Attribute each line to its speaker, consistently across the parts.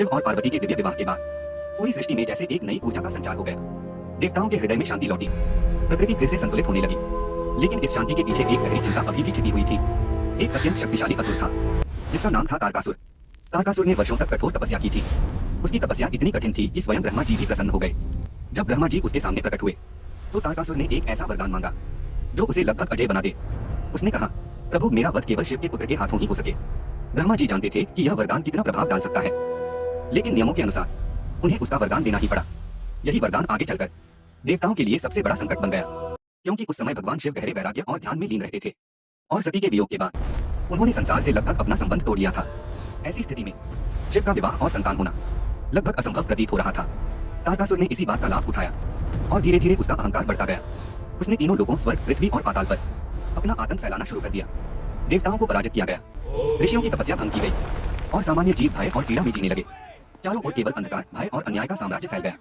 Speaker 1: शिव और पार्वती के दिव्य विवाह के बाद पूरी सृष्टि में जैसे एक नई ऊर्जा का संचार हो गया। देवताओं के हृदय में शांति लौटी, प्रकृति फिर से संतुलित होने लगी। लेकिन इस शांति के पीछे एक गहरी चिंता अभी भी छिपी हुई थी। एक अत्यंत शक्तिशाली असुर था जिसका नाम था तारकासुर। तारकासुर ने वर्षों तक कठोर तपस्या की थी। उसकी तपस्या इतनी कठिन थी कि स्वयं ब्रह्मा जी भी प्रसन्न हो गए। जब ब्रह्मा जी उसके सामने प्रकट हुए तो तारकासुर ने एक ऐसा वरदान मांगा जो उसे लगभग अजय बना दे। उसने कहा, प्रभु, मेरा वध केवल शिव के पुत्र के हाथों ही हो सके। ब्रह्मा जी जानते थे कि यह वरदान कितना प्रभाव डाल सकता है, लेकिन नियमों के अनुसार उन्हें उसका वरदान देना ही पड़ा। यही वरदान आगे चलकर देवताओं के लिए सबसे बड़ा संकट बन गया, क्योंकि उस समय भगवान शिव गहरे वैराग्य और ध्यान में लीन रहते थे और सती के वियोग के बाद उन्होंने संसार से लगभग अपना संबंध तोड़ लिया था। ऐसी स्थिति में शिव का विवाह और संतान होना लगभग असंभव प्रतीत हो रहा था। तारकासुर ने इसी बात का लाभ उठाया और धीरे धीरे उसका अहंकार बढ़ता गया। उसने तीनों लोगों, स्वर्ग, पृथ्वी और पाताल पर अपना आतंक फैलाना शुरू कर दिया। देवताओं को पराजित किया गया, ऋषियों की तपस्या भंग की गई और सामान्य जीव भय और पीड़ा में जीने लगे। चारों ओर केवल अंधकार, भय और अन्याय का साम्राज्य फैल गया।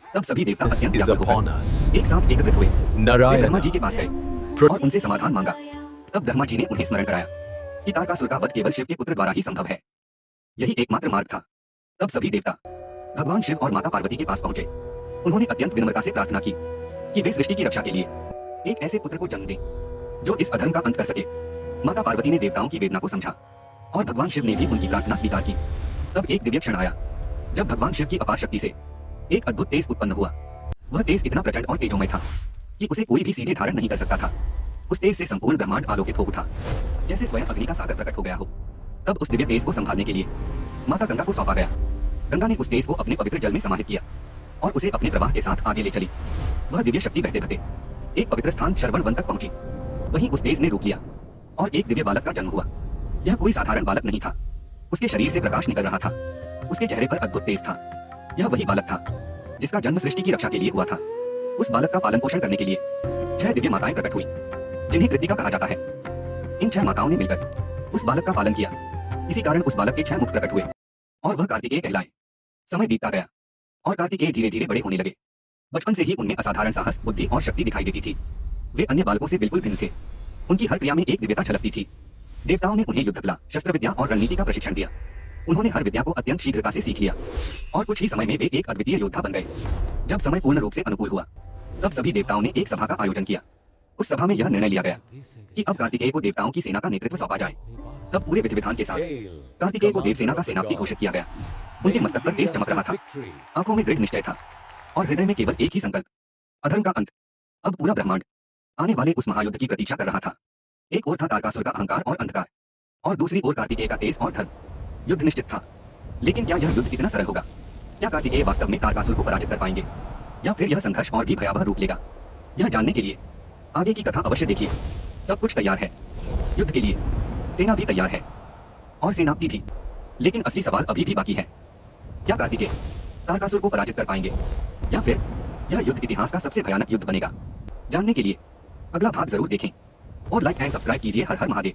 Speaker 1: तब सभी देवता अत्यंत व्याकुल होकर एक साथ एकत्रित हुए। ब्रह्मा जी के पास गए और उनसे समाधान मांगा। तब ब्रह्मा जी ने उन्हें स्मरण कराया कि तारकासुर का वध केवल शिव के पुत्र द्वारा ही संभव है। यही एकमात्र मार्ग था। तब सभी देवता भगवान शिव और माता पार्वती के पास पहुंचे। उन्होंने अत्यंत विनम्रता से प्रार्थना की कि वे सृष्टि की रक्षा के लिए एक ऐसे पुत्र को जन्म दें जो इस अधर्म का अंत कर सके। माता पार्वती ने देवताओं की वेदना को समझा और भगवान शिव ने भी उनकी प्रार्थना स्वीकार की। तब एक दिव्य क्षण आया जब भगवान शिव की अपार शक्ति से एक अद्भुत तेज उत्पन्न हुआ। वह तेज इतना प्रचंड और तेजोमय था कि उसे कोई भी सीधे धारण नहीं कर सकता था। उस तेज से संपूर्ण ब्रह्मांड आलोकित हो उठा, जैसे स्वयं अग्नि का सागर प्रकट हो गया हो। तब उस दिव्य तेज को संभालने के लिए माता गंगा को सौंपा गया। गंगा ने उस तेज को अपने पवित्र जल में समाहित किया और उसे अपने प्रवाह के साथ आगे ले चली। वह दिव्य शक्ति बहते बहते एक पवित्र स्थान श्रवण वन तक पहुंची। वहीं उस तेज ने रोक लिया और एक दिव्य बालक का जन्म हुआ। यह कोई साधारण बालक नहीं था। उसके शरीर से प्रकाश निकल रहा था। उसके चेहरे पर अद्भुत तेज था। यह वही बालक था जिसका जन्म सृष्टि की रक्षा के लिए हुआ था। उस बालक का पालन पोषण करने के लिए 6 दिव्य माताएं प्रकट हुई, जिन्हें कृतिका कहा जाता है। इन 6 माताओं ने मिलकर उस बालक का पालन किया। इसी कारण उस बालक के 6 मुख प्रकट हुए और वह कार्तिकेय कहलाए। समय बीतता गया और कार्तिकेय धीरे धीरे बड़े होने लगे। बचपन से ही उनमें असाधारण साहस, बुद्धि और शक्ति दिखाई देती थी। वे अन्य बालकों से बिल्कुल भिन्न थे। उनकी हर क्रिया में एक दिव्यता झलकती थी। देवताओं ने उन्हें युद्ध कला, शस्त्र विद्या और रणनीति का प्रशिक्षण दिया। उन्होंने हर विद्या को अत्यंत शीघ्रता से सीख लिया और कुछ ही समय में वे एक अद्वितीय योद्धा बन गए। जब समय पूर्ण रूप से अनुकूल हुआ तब सभी देवताओं ने एक सभा का आयोजन किया। उस सभा में यह निर्णय लिया गया कि अब कार्तिकेय को देवताओं की सेना का नेतृत्व सौंपा जाए। तब पूरे विधि विधान के साथ कार्तिकेय को देवसेना का सेनापति घोषित किया गया। उनके मस्तक पर तेज चमक रहा था, आंखों में दृढ़ निश्चय था और हृदय में केवल एक ही संकल्प, अधर्म का अंत। अब पूरा ब्रह्मांड आने वाले उस महायुद्ध की प्रतीक्षा कर रहा था। एक ओर था तारकासुर का अहंकार और अंधकार और दूसरी ओर कार्तिकेय का तेज और धर्म। युद्ध निश्चित था, लेकिन क्या यह युद्ध इतना सरल होगा? क्या कार्तिकेय वास्तव में तारकासुर को पराजित कर पाएंगे या फिर यह संघर्ष और भी भयावह रूप लेगा? यह जानने के लिए आगे की कथा अवश्य देखिए। सब कुछ तैयार है, युद्ध के लिए सेना भी तैयार है और सेनापति भी, लेकिन असली सवाल अभी भी बाकी है। क्या कार्तिकेय तारकासुर को पराजित कर पाएंगे या फिर यह युद्ध इतिहास का सबसे भयानक युद्ध बनेगा? जानने के लिए अगला भाग जरूर देखें और लाइक एंड सब्सक्राइब कीजिए। हर हर महादेव।